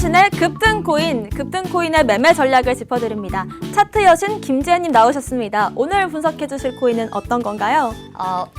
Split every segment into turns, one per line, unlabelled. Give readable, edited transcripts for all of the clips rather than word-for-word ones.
여신의 급등코인의 매매 전략을 짚어드립니다. 차트 여신 김지혜님 나오셨습니다. 오늘 분석해주실 코인은 어떤 건가요?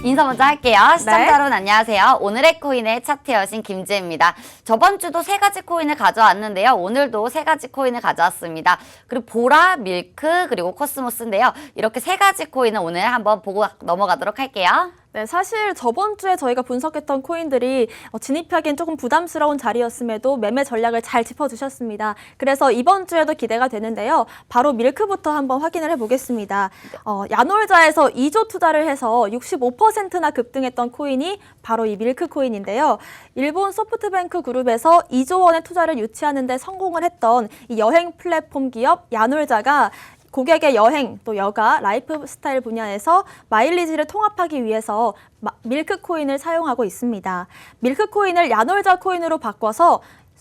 인사 먼저 할게요. 시청자 여러분 안녕하세요. 오늘의 코인의 차트 여신 김지혜입니다. 저번 주도 세 가지 코인을 가져왔는데요. 오늘도 세 가지 코인을 가져왔습니다. 그리고 보라, 밀크, 그리고 코스모스인데요. 이렇게 세 가지 코인을 오늘 한번 보고 넘어가도록 할게요.
네, 사실 저번 주에 저희가 분석했던 코인들이 진입하기엔 조금 부담스러운 자리였음에도 매매 전략을 잘 짚어주셨습니다. 그래서 이번 주에도 기대가 되는데요. 바로 밀크부터 한번 확인을 해보겠습니다. 야놀자에서 2조 투자를 해서 65%나 급등했던 코인이 바로 이 밀크 코인인데요. 일본 소프트뱅크 그룹에서 2조 원의 투자를 유치하는 데 성공을 했던 이 여행 플랫폼 기업 야놀자가 고객의 여행, 또 여가, 라이프 스타일 분야에서 마일리지를 통합하기 위해서 밀크 코인을 사용하고 있습니다. 밀크 코인을 야놀자 코인으로 바꿔서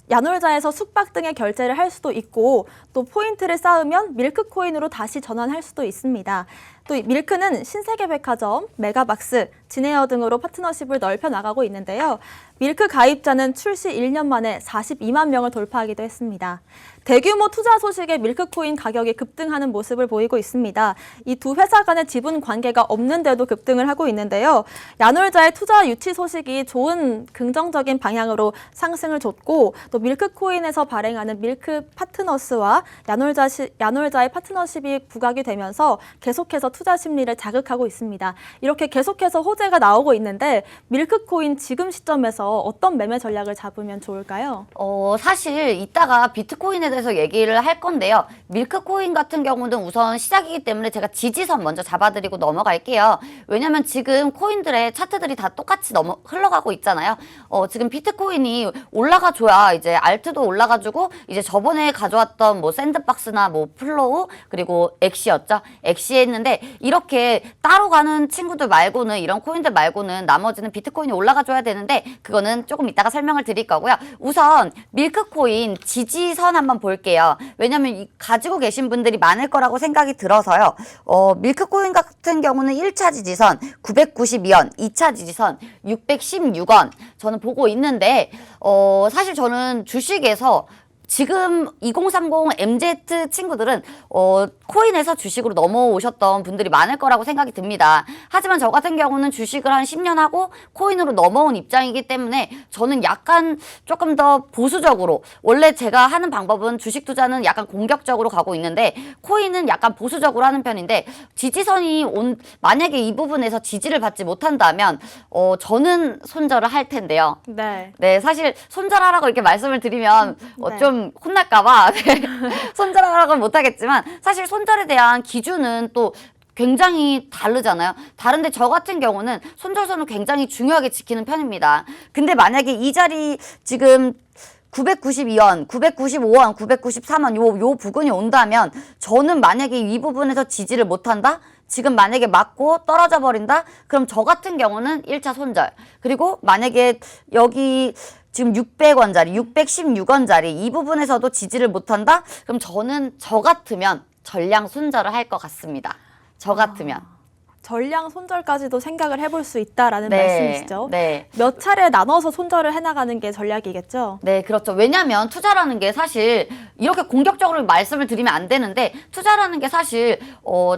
야놀자에서 숙박 등의 결제를 할 수도 있고 또 포인트를 쌓으면 밀크 코인으로 다시 전환할 수도 있습니다. 또 밀크는 신세계백화점, 메가박스, 진에어 등으로 파트너십을 넓혀 나가고 있는데요. 밀크 가입자는 출시 1년 만에 42만 명을 돌파하기도 했습니다. 대규모 투자 소식에 밀크코인 가격이 급등하는 모습을 보이고 있습니다. 이 두 회사 간의 지분 관계가 없는데도 급등을 하고 있는데요. 야놀자의 투자 유치 소식이 좋은 긍정적인 방향으로 상승을 줬고 또 밀크코인에서 발행하는 밀크 파트너스와 야놀자의 파트너십이 부각이 되면서 계속해서 투자 심리를 자극하고 있습니다. 이렇게 계속해서 호재가 나오고 있는데 밀크코인 지금 시점에서 어떤 매매 전략을 잡으면 좋을까요?
사실 이따가 비트코인에 대해서 얘기를 할 건데요. 밀크코인 같은 경우는 우선 시작이기 때문에 제가 지지선 먼저 잡아드리고 넘어갈게요. 왜냐면 지금 코인들의 차트들이 다 똑같이 흘러가고 있잖아요. 지금 비트코인이 올라가줘야 이제 알트도 올라가지고 이제 저번에 가져왔던 뭐 샌드박스나 뭐 플로우 그리고 엑시였죠. 엑시 했는데 이렇게 따로 가는 친구들 말고는 이런 코인들 말고는 나머지는 비트코인이 올라가줘야 되는데 그거는 조금 이따가 설명을 드릴 거고요. 우선 밀크코인 지지선 한번 볼게요. 왜냐면 가지고 계신 분들이 많을 거라고 생각이 들어서요. 밀크코인 같은 경우는 1차 지지선 992원, 2차 지지선 616원 저는 보고 있는데 사실 저는 주식에서 지금 2030 MZ 친구들은 코인에서 주식으로 넘어오셨던 분들이 많을 거라고 생각이 듭니다. 하지만 저 같은 경우는 주식을 한 10년 하고 코인으로 넘어온 입장이기 때문에 저는 약간 조금 더 보수적으로 원래 제가 하는 방법은 주식 투자는 약간 공격적으로 가고 있는데 코인은 약간 보수적으로 하는 편인데 지지선이 만약에 이 부분에서 지지를 받지 못한다면 저는 손절을 할 텐데요. 네, 사실 손절하라고 이렇게 말씀을 드리면 좀 혼날까봐 손절하라고는 못하겠지만 사실 손절에 대한 기준은 또 굉장히 다르잖아요. 다른데 저 같은 경우는 손절선을 굉장히 중요하게 지키는 편입니다. 근데 만약에 이 자리 지금 992원, 995원, 993원 요 부근이 온다면 저는 만약에 이 부분에서 지지를 못한다? 지금 만약에 맞고 떨어져 버린다? 그럼 저 같은 경우는 1차 손절. 그리고 만약에 여기 지금 600원짜리, 616원짜리 이 부분에서도 지지를 못한다? 그럼 저는 저 같으면 전량 손절을 할 것 같습니다. 저 같으면.
전량 손절까지도 생각을 해볼 수 있다라는
네,
말씀이시죠?
네.
몇 차례 나눠서 손절을 해나가는 게 전략이겠죠?
네, 그렇죠. 왜냐하면 투자라는 게 사실 이렇게 공격적으로 말씀을 드리면 안 되는데 투자라는 게 사실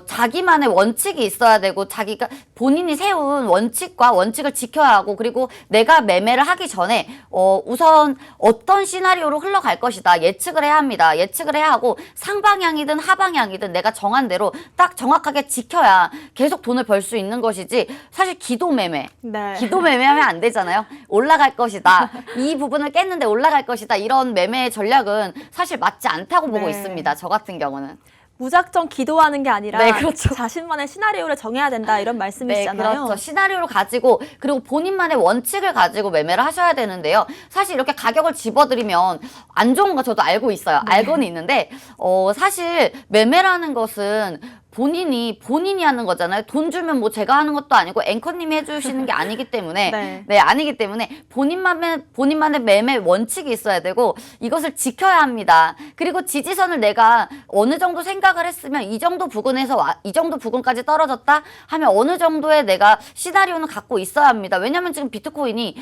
자기만의 원칙이 있어야 되고 자기가 본인이 세운 원칙을 지켜야 하고 그리고 내가 매매를 하기 전에 우선 어떤 시나리오로 흘러갈 것이다 예측을 해야 합니다. 예측을 해야 하고 상방향이든 하방향이든 내가 정한 대로 딱 정확하게 지켜야 계속 돈을 벌 수 있는 것이지 사실 기도 매매하면 안 되잖아요. 올라갈 것이다. 이 부분을 깼는데 올라갈 것이다. 이런 매매 전략은 사실 맞지 않다고 보고 있습니다. 저 같은 경우는.
무작정 기도하는 게 아니라
네, 그렇죠.
자신만의 시나리오를 정해야 된다 이런 말씀이시잖아요.
네, 그렇죠. 시나리오를 가지고 그리고 본인만의 원칙을 가지고 매매를 하셔야 되는데요. 사실 이렇게 가격을 집어드리면 안 좋은 거 저도 알고 있어요. 알고는 있는데 사실 매매라는 것은 본인이 하는 거잖아요. 돈 주면 뭐 제가 하는 것도 아니고 앵커님이 해주시는 게 아니기 때문에
네.
아니기 때문에 본인만의 매매 원칙이 있어야 되고 이것을 지켜야 합니다. 그리고 지지선을 내가 어느 정도 생각을 했으면 이 정도 부근에서 이 정도 부근까지 떨어졌다 하면 어느 정도의 내가 시나리오는 갖고 있어야 합니다. 왜냐면 지금 비트코인이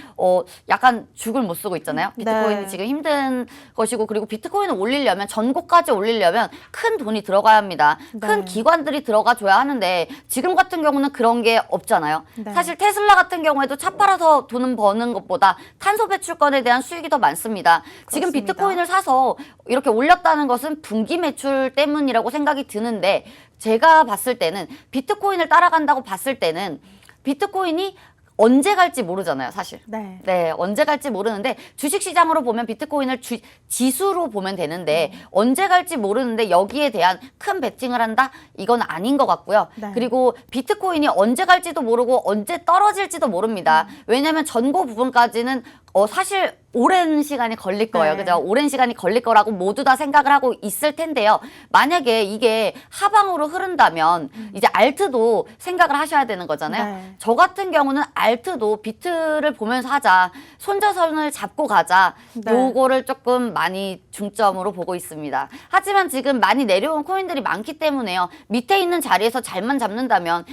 약간 죽을 못 쓰고 있잖아요. 비트코인이
네.
지금 힘든 것이고 그리고 비트코인을 올리려면 전고까지 올리려면 큰 돈이 들어가야 합니다. 큰 기관들이 들어가 줘야 하는데 지금 같은 경우는 그런 게 없잖아요.
네.
사실 테슬라 같은 경우에도 차 팔아서 돈 버는 것보다 탄소 배출권에 대한 수익이 더 많습니다. 지금
그렇습니다.
비트코인을 사서 이렇게 올렸다는 것은 분기 매출 때문이라고 생각이 드는데 제가 봤을 때는 비트코인을 따라간다고 봤을 때는 비트코인이 언제 갈지 모르잖아요, 사실.
네.
언제 갈지 모르는데 주식시장으로 보면 비트코인을 지수로 보면 되는데 언제 갈지 모르는데 여기에 대한 큰 베팅을 한다? 이건 아닌 것 같고요.
네.
그리고 비트코인이 언제 갈지도 모르고 언제 떨어질지도 모릅니다. 왜냐하면 전고 부분까지는 사실 오랜 시간이 걸릴 거예요.
네.
그죠? 오랜 시간이 걸릴 거라고 모두 다 생각을 하고 있을 텐데요. 만약에 이게 하방으로 흐른다면 이제 알트도 생각을 하셔야 되는 거잖아요.
네.
저 같은 경우는 알트도 비트를 보면서 하자. 손자선을 잡고 가자.
네.
요거를 조금 많이 중점으로 보고 있습니다. 하지만 지금 많이 내려온 코인들이 많기 때문에요. 밑에 있는 자리에서 잘만 잡는다면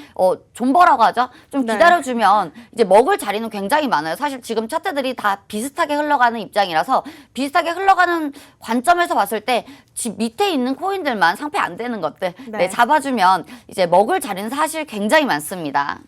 존버라고 하죠. 좀
네.
기다려주면 이제 먹을 자리는 굉장히 많아요. 사실 지금 차트들이 다 비슷하게 흘러가는 입장이라서 비슷하게 흘러가는 관점에서 봤을 때 집 밑에 있는 코인들만 상패 안 되는 것들
네.
잡아주면 이제 먹을 자리는 사실 굉장히 많습니다.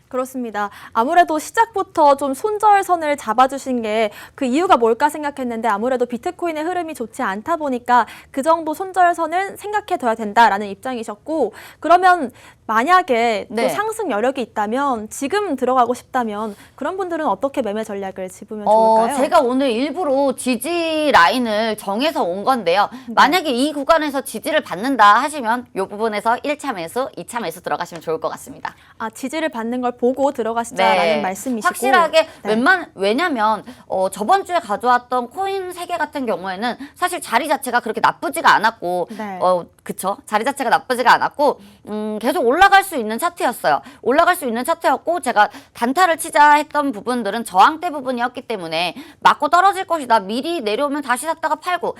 그렇습니다. 아무래도 시작부터 좀 손절선을 잡아주신 게 그 이유가 뭘까 생각했는데 아무래도 비트코인의 흐름이 좋지 않다 보니까 그 정도 손절선을 생각해둬야 된다라는 입장이셨고 그러면 만약에 또
네.
상승 여력이 있다면 지금 들어가고 싶다면 그런 분들은 어떻게 매매 전략을 집으면 좋을까요?
제가 오늘 일부러 지지 라인을 정해서 온 건데요. 만약에 이 구간에서 지지를 받는다 하시면 이 부분에서 1차 매수, 2차 매수 들어가시면 좋을 것 같습니다.
지지를 받는 걸 보고 들어가시자라는 말씀이시고
확실하게
네.
왜냐면 저번 주에 가져왔던 코인 3개 같은 경우에는 사실 자리 자체가 그렇게 나쁘지가 않았고
네.
그쵸? 자리 자체가 나쁘지가 않았고 계속 올라갈 수 있는 차트였어요. 올라갈 수 있는 차트였고 제가 단타를 치자 했던 부분들은 저항대 부분이었기 때문에 맞고 떨어질 것이다. 미리 내려오면 다시 샀다가 팔고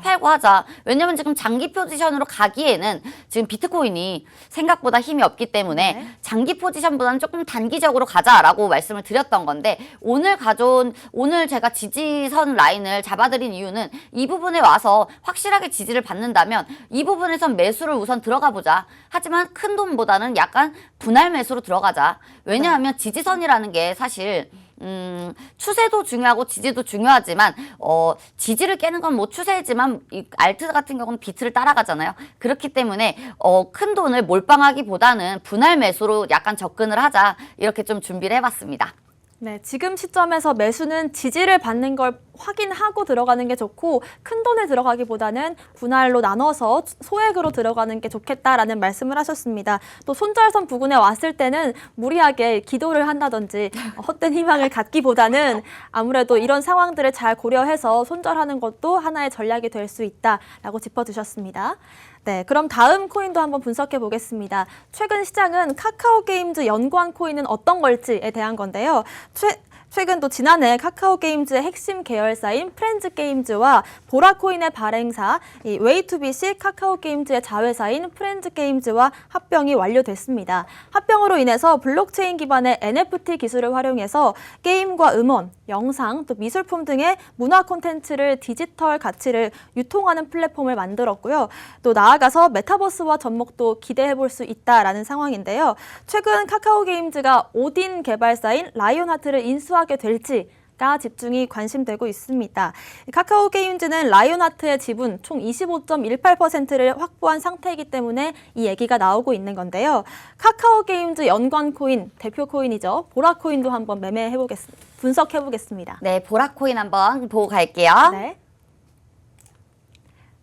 팔고 하자. 왜냐면 지금 장기 포지션으로 가기에는 지금 비트코인이 생각보다 힘이 없기 때문에 장기 포지션보다는 조금 단기적으로 가자라고 말씀을 드렸던 건데 오늘 제가 지지선 라인을 잡아드린 이유는 이 부분에 와서 확실하게 지지를 받는다면 이 부분에선 매수를 우선 들어가 보자. 하지만 큰 돈보다는 약간 분할 매수로 들어가자. 왜냐하면 지지선이라는 게 사실 추세도 중요하고 지지도 중요하지만 지지를 깨는 건 뭐 추세지만 이 알트 같은 경우는 비트를 따라가잖아요. 그렇기 때문에 큰 돈을 몰빵하기보다는 분할 매수로 약간 접근을 하자. 이렇게 좀 준비를 해봤습니다.
네, 지금 시점에서 매수는 지지를 받는 걸 확인하고 들어가는 게 좋고 큰 돈을 들어가기보다는 분할로 나눠서 소액으로 들어가는 게 좋겠다라는 말씀을 하셨습니다. 또 손절선 부근에 왔을 때는 무리하게 기도를 한다든지 헛된 희망을 갖기보다는 아무래도 이런 상황들을 잘 고려해서 손절하는 것도 하나의 전략이 될 수 있다라고 짚어주셨습니다. 네, 그럼 다음 코인도 한번 분석해 보겠습니다. 최근 시장은 카카오게임즈 연관 코인은 어떤 걸지에 대한 건데요. 최근 또 지난해 카카오게임즈의 핵심 계열사인 프렌즈게임즈와 보라코인의 발행사 이 웨이투빗이 카카오게임즈의 자회사인 프렌즈게임즈와 합병이 완료됐습니다. 합병으로 인해서 블록체인 기반의 NFT 기술을 활용해서 게임과 음원, 영상, 또 미술품 등의 문화 콘텐츠를 디지털 가치를 유통하는 플랫폼을 만들었고요. 또 나아가서 메타버스와 접목도 기대해 볼 수 있다라는 상황인데요. 최근 카카오게임즈가 오딘 개발사인 라이온하트를 인수하게 될지가 집중이 관심되고 있습니다. 카카오게임즈는 라이온하트의 지분 총 25.18%를 확보한 상태이기 때문에 이 얘기가 나오고 있는 건데요. 카카오게임즈 연관 코인, 대표 코인이죠. 보라코인도 한번 분석해 보겠습니다.
네, 보라코인 한번 보고 갈게요.
네.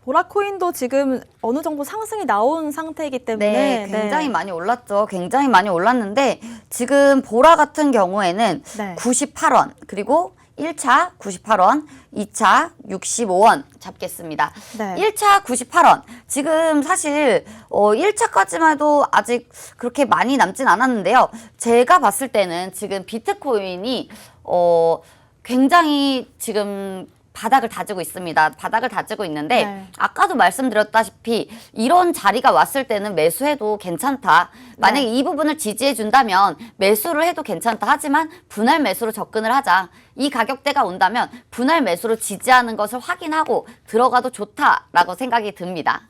보라코인도 지금 어느 정도 상승이 나온 상태이기 때문에
굉장히 많이 올랐죠. 굉장히 많이 올랐는데 지금 보라 같은 경우에는
네.
98원 그리고 1차 98원, 2차 65원 잡겠습니다.
네.
1차 98원. 지금 사실 1차까지만 해도 아직 그렇게 많이 남진 않았는데요. 제가 봤을 때는 지금 비트코인이 굉장히 지금 바닥을 다지고 있습니다. 바닥을 다지고 있는데
네.
아까도 말씀드렸다시피 이런 자리가 왔을 때는 매수해도 괜찮다. 만약에 이 부분을 지지해 준다면 매수를 해도 괜찮다. 하지만 분할 매수로 접근을 하자. 이 가격대가 온다면 분할 매수로 지지하는 것을 확인하고 들어가도 좋다라고 생각이 듭니다.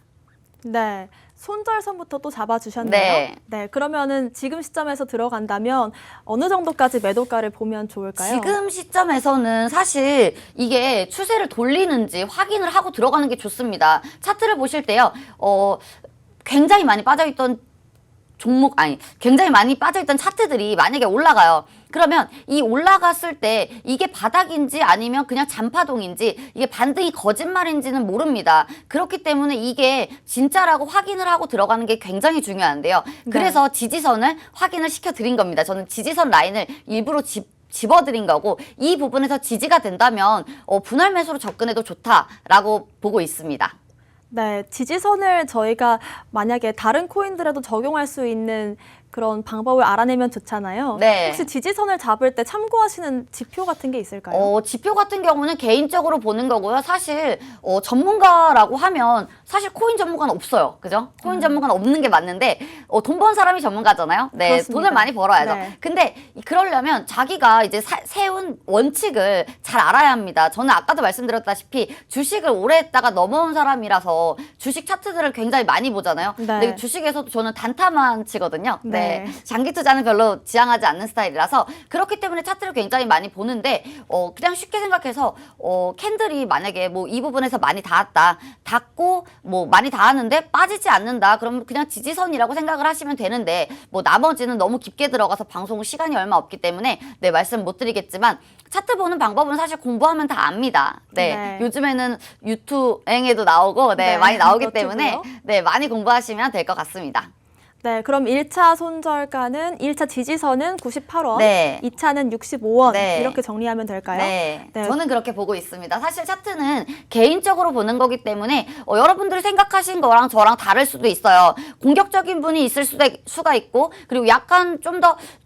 네. 손절선부터 또 잡아주셨네요.
네.
네. 그러면은 지금 시점에서 들어간다면 어느 정도까지 매도가를 보면 좋을까요?
지금 시점에서는 사실 이게 추세를 돌리는지 확인을 하고 들어가는 게 좋습니다. 차트를 보실 때요. 굉장히 많이 빠져있던 굉장히 많이 빠져있던 차트들이 만약에 올라가요. 그러면 이 올라갔을 때 이게 바닥인지 아니면 그냥 잔파동인지 이게 반등이 거짓말인지는 모릅니다. 그렇기 때문에 이게 진짜라고 확인을 하고 들어가는 게 굉장히 중요한데요. 그래서 지지선을 확인을 시켜드린 겁니다. 저는 지지선 라인을 일부러 집어드린 거고 이 부분에서 지지가 된다면 분할 매수로 접근해도 좋다라고 보고 있습니다.
네, 지지선을 저희가 만약에 다른 코인들에도 적용할 수 있는 그런 방법을 알아내면 좋잖아요.
네.
혹시 지지선을 잡을 때 참고하시는 지표 같은 게 있을까요?
지표 같은 경우는 개인적으로 보는 거고요. 사실 전문가라고 하면 사실 코인 전문가는 없어요. 그죠? 코인 전문가는 없는 게 맞는데 돈 번 사람이 전문가잖아요. 네,
그렇습니다.
돈을 많이 벌어야죠.
네.
근데 그러려면 자기가 이제 세운 원칙을 잘 알아야 합니다. 저는 아까도 말씀드렸다시피 주식을 오래 했다가 넘어온 사람이라서 주식 차트들을 굉장히 많이 보잖아요.
네.
근데 주식에서도 저는 단타만 치거든요.
네.
장기 투자는 별로 지향하지 않는 스타일이라서 그렇기 때문에 차트를 굉장히 많이 보는데 그냥 쉽게 생각해서 캔들이 만약에 뭐 이 부분에서 많이 닿고 뭐 많이 닿았는데 빠지지 않는다. 그러면 그냥 지지선이라고 생각을 하시면 되는데 뭐 나머지는 너무 깊게 들어가서 방송 시간이 얼마 없기 때문에 말씀 못 드리겠지만 차트 보는 방법은 사실 공부하면 다 압니다.
네.
요즘에는 유튜브에도 나오고 많이 나오기
너튜브요?
때문에 많이 공부하시면 될 것 같습니다.
네, 그럼 1차 손절가는 1차 지지선은 98원,
네.
2차는 65원
네.
이렇게 정리하면 될까요?
네.
네.
저는 그렇게 보고 있습니다. 사실 차트는 개인적으로 보는 거기 때문에 여러분들이 생각하신 거랑 저랑 다를 수도 있어요. 공격적인 분이 있을 수가 있고 그리고 약간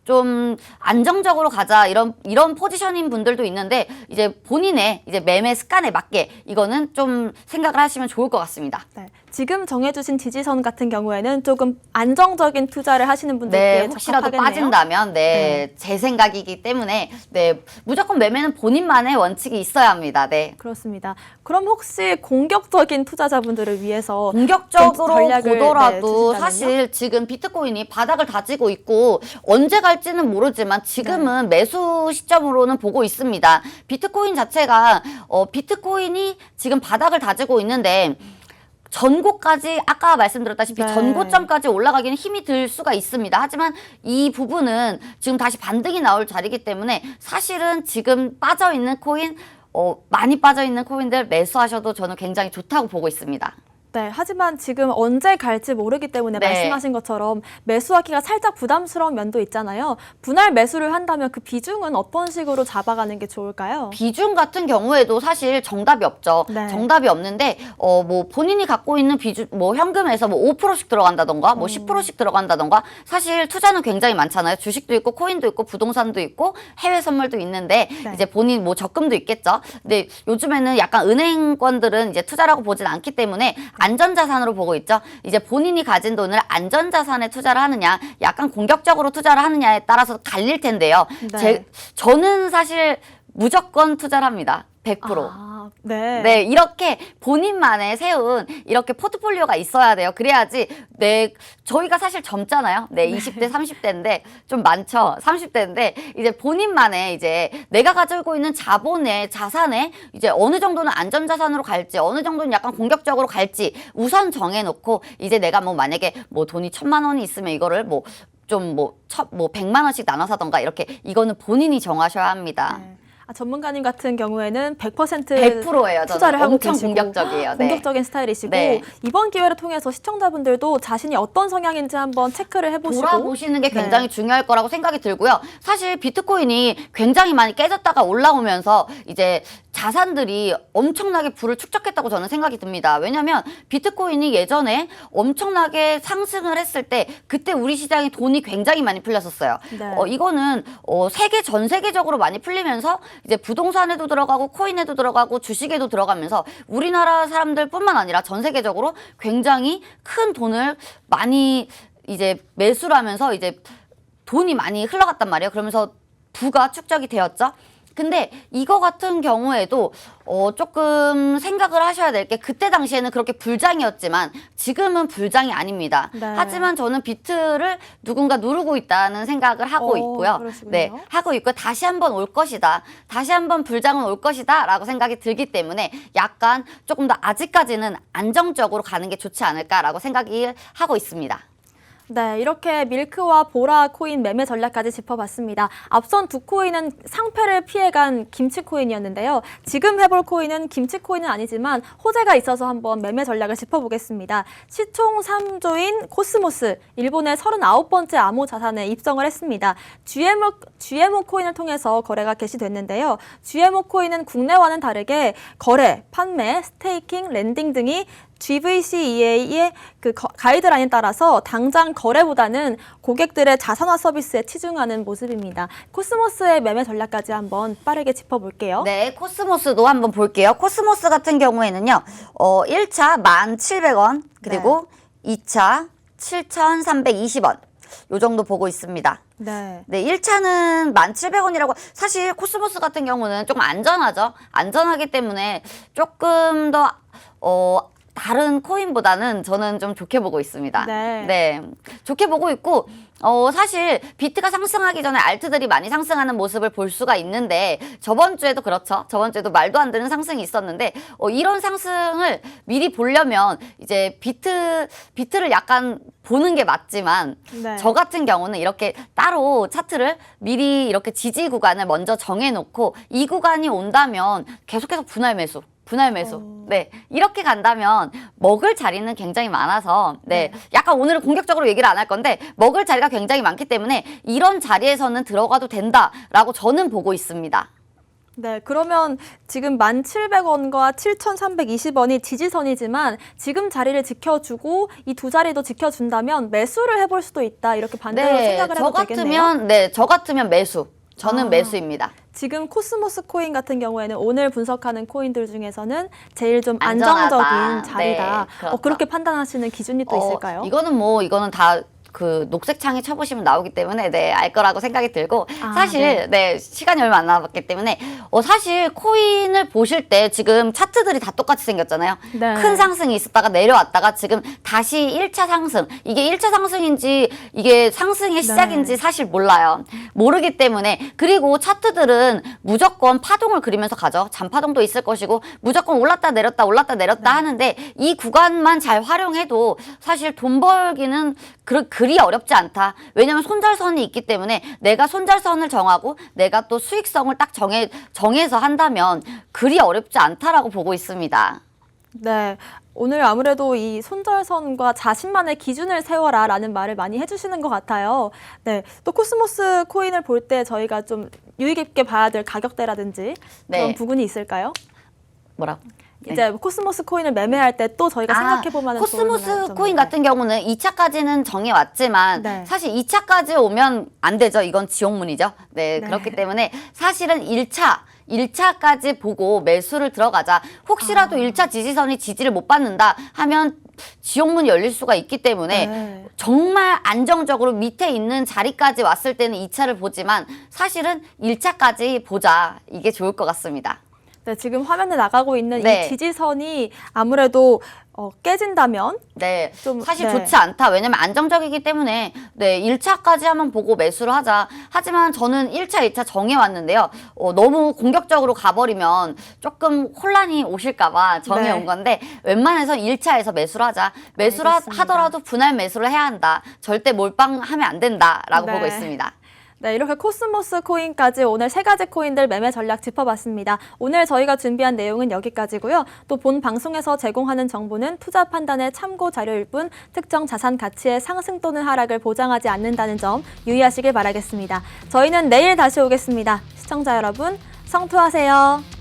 좀 안정적으로 가자 이런 포지션인 분들도 있는데 이제 본인의 이제 매매 습관에 맞게 이거는 좀 생각을 하시면 좋을 것 같습니다.
네, 지금 정해주신 지지선 같은 경우에는 조금 안정적인 투자를 하시는 분들께
혹시라도
적합하겠네요.
빠진다면 제 생각이기 때문에 무조건 매매는 본인만의 원칙이 있어야 합니다. 네.
그렇습니다. 그럼 혹시 공격적인 투자자분들을 위해서
공격적으로
전략을,
보더라도
주신다면요?
사실 지금 비트코인이 바닥을 다지고 있고 언제 갈지는 모르지만 지금은 매수 시점으로는 보고 있습니다. 비트코인 자체가 비트코인이 지금 바닥을 다지고 있는데 전고까지 아까 말씀드렸다시피
네.
전고점까지 올라가기는 힘이 들 수가 있습니다. 하지만 이 부분은 지금 다시 반등이 나올 자리이기 때문에 사실은 지금 빠져있는 코인 많이 빠져있는 코인들 매수하셔도 저는 굉장히 좋다고 보고 있습니다.
네, 하지만 지금 언제 갈지 모르기 때문에
네.
말씀하신 것처럼 매수하기가 살짝 부담스러운 면도 있잖아요. 분할 매수를 한다면 그 비중은 어떤 식으로 잡아가는 게 좋을까요?
비중 같은 경우에도 사실 정답이 없죠.
네.
정답이 없는데 뭐 본인이 갖고 있는 비중 뭐 현금에서 뭐 5%씩 들어간다던가 뭐 10%씩 들어간다던가 사실 투자는 굉장히 많잖아요. 주식도 있고 코인도 있고 부동산도 있고 해외 선물도 있는데
네.
이제 본인 뭐 적금도 있겠죠. 근데 요즘에는 약간 은행권들은 이제 투자라고 보진 않기 때문에 안전자산으로 보고 있죠. 이제 본인이 가진 돈을 안전자산에 투자를 하느냐, 약간 공격적으로 투자를 하느냐에 따라서 갈릴 텐데요.
네.
저는 사실 무조건 투자를 합니다. 100%.
네.
이렇게 본인만의 세운 이렇게 포트폴리오가 있어야 돼요. 그래야지 저희가 사실 젊잖아요. 20대, 30대인데 좀 많죠. 30대인데 이제 본인만의 이제 내가 가지고 있는 자본의 자산에 이제 어느 정도는 안전자산으로 갈지 어느 정도는 약간 공격적으로 갈지 우선 정해놓고 이제 내가 뭐 만약에 뭐 돈이 1,000만 원이 있으면 이거를 좀 100만 원씩 나눠 사던가 이렇게 이거는 본인이 정하셔야 합니다.
네. 전문가님 같은 경우에는 100%
100%예요.
투자를
저는
하고
엄청
계시고
공격적이에요. 네.
공격적인 스타일이시고
네.
이번 기회를 통해서 시청자분들도 자신이 어떤 성향인지 한번 체크를 해보시고
돌아보시는 게 굉장히
네.
중요할 거라고 생각이 들고요. 사실 비트코인이 굉장히 많이 깨졌다가 올라오면서 이제 자산들이 엄청나게 부를 축적했다고 저는 생각이 듭니다. 왜냐하면 비트코인이 예전에 엄청나게 상승을 했을 때 그때 우리 시장에 돈이 굉장히 많이 풀렸었어요.
네.
이거는 전 세계적으로 많이 풀리면서 이제 부동산에도 들어가고 코인에도 들어가고 주식에도 들어가면서 우리나라 사람들뿐만 아니라 전 세계적으로 굉장히 큰 돈을 많이 이제 매수를 하면서 이제 돈이 많이 흘러갔단 말이에요. 그러면서 부가 축적이 되었죠. 근데 이거 같은 경우에도 조금 생각을 하셔야 될 게 그때 당시에는 그렇게 불장이었지만 지금은 불장이 아닙니다.
네.
하지만 저는 비트를 누군가 누르고 있다는 생각을 하고 있고요.
그러시군요.
네, 하고 있고 다시 한번 올 것이다. 다시 한번 불장은 올 것이다 라고 생각이 들기 때문에 약간 조금 더 아직까지는 안정적으로 가는 게 좋지 않을까라고 생각이 하고 있습니다.
네, 이렇게 밀크와 보라 코인 매매 전략까지 짚어봤습니다. 앞선 두 코인은 상패를 피해간 김치 코인이었는데요. 지금 해볼 코인은 김치 코인은 아니지만 호재가 있어서 한번 매매 전략을 짚어보겠습니다. 시총 3조인 코스모스, 일본의 39번째 암호 자산에 입성을 했습니다. GMO 코인을 통해서 거래가 개시됐는데요. GMO 코인은 국내와는 다르게 거래, 판매, 스테이킹, 랜딩 등이 GVCEA의 그 가이드라인에 따라서 당장 거래보다는 고객들의 자산화 서비스에 치중하는 모습입니다. 코스모스의 매매 전략까지 한번 빠르게 짚어볼게요.
네, 코스모스도 한번 볼게요. 코스모스 같은 경우에는요, 1차 1,700원, 그리고 2차 7,320원. 요 정도 보고 있습니다.
네.
네, 1차는 1,700원이라고 사실 코스모스 같은 경우는 조금 안전하죠. 안전하기 때문에 조금 더 다른 코인보다는 저는 좀 좋게 보고 있습니다.
네.
네, 좋게 보고 있고 사실 비트가 상승하기 전에 알트들이 많이 상승하는 모습을 볼 수가 있는데 저번 주에도 그렇죠. 저번 주에도 말도 안 되는 상승이 있었는데 이런 상승을 미리 보려면 이제 비트를 약간 보는 게 맞지만
네.
저 같은 경우는 이렇게 따로 차트를 미리 이렇게 지지 구간을 먼저 정해놓고 이 구간이 온다면 계속해서 분할 매수. 네, 이렇게 간다면 먹을 자리는 굉장히 많아서 네, 약간 오늘은 공격적으로 얘기를 안 할 건데 먹을 자리가 굉장히 많기 때문에 이런 자리에서는 들어가도 된다라고 저는 보고 있습니다.
네, 그러면 지금 1,700원과 7,320원이 지지선이지만 지금 자리를 지켜주고 이 두 자리도 지켜준다면 매수를 해볼 수도 있다. 이렇게 반대로 생각을 해도 되겠네요.
저 같으면 매수. 저는 매수입니다.
지금 코스모스 코인 같은 경우에는 오늘 분석하는 코인들 중에서는 제일 좀
안전하다.
안정적인 자리다.
네, 그렇죠.
그렇게 판단하시는 기준이 또 있을까요?
이거는 다 그 녹색 창에 쳐보시면 나오기 때문에 네, 알 거라고 생각이 들고 사실 네, 시간이 얼마 안 남았기 때문에 사실 코인을 보실 때 지금 차트들이 다 똑같이 생겼잖아요.
네.
큰 상승이 있었다가 내려왔다가 지금 다시 1차 상승. 이게 1차 상승인지 이게 상승의 시작인지 사실 몰라요. 모르기 때문에 그리고 차트들은 무조건 파동을 그리면서 가죠. 잔파동도 있을 것이고 무조건 올랐다 내렸다 하는데 이 구간만 잘 활용해도 사실 돈 벌기는 그리 어렵지 않다. 왜냐하면 손절선이 있기 때문에 내가 손절선을 정하고 내가 또 수익성을 딱 정해서 한다면 그리 어렵지 않다라고 보고 있습니다.
네. 오늘 아무래도 이 손절선과 자신만의 기준을 세워라 라는 말을 많이 해주시는 것 같아요. 네. 또 코스모스 코인을 볼 때 저희가 좀 유의 깊게 봐야 될 가격대라든지 그런
네.
부분이 있을까요?
뭐라고?
이제 코스모스 코인을 매매할 때 또 저희가 생각해 볼 만한
코스모스 코인 같은 경우는 2차까지는 정해왔지만
네.
사실 2차까지 오면 안 되죠. 이건 지옥문이죠. 네, 그렇기 때문에 사실은 1차까지 보고 매수를 들어가자. 혹시라도 1차 지지선이 지지를 못 받는다 하면 지옥문이 열릴 수가 있기 때문에 정말 안정적으로 밑에 있는 자리까지 왔을 때는 2차를 보지만 사실은 1차까지 보자. 이게 좋을 것 같습니다.
네, 지금 화면에 나가고 있는 이 지지선이 아무래도 깨진다면
네,
좀,
사실 좋지 않다. 왜냐면 안정적이기 때문에 네, 1차까지 한번 보고 매수를 하자. 하지만 저는 1차, 2차 정해왔는데요. 너무 공격적으로 가버리면 조금 혼란이 오실까봐 정해온 건데 웬만해서 1차에서 매수를 하자. 매수를 하더라도 분할 매수를 해야 한다. 절대 몰빵하면 안 된다라고 보고 있습니다.
네, 이렇게 코스모스 코인까지 오늘 3가지 코인들 매매 전략 짚어봤습니다. 오늘 저희가 준비한 내용은 여기까지고요. 또 본 방송에서 제공하는 정보는 투자 판단의 참고 자료일 뿐 특정 자산 가치의 상승 또는 하락을 보장하지 않는다는 점 유의하시길 바라겠습니다. 저희는 내일 다시 오겠습니다. 시청자 여러분, 성투하세요.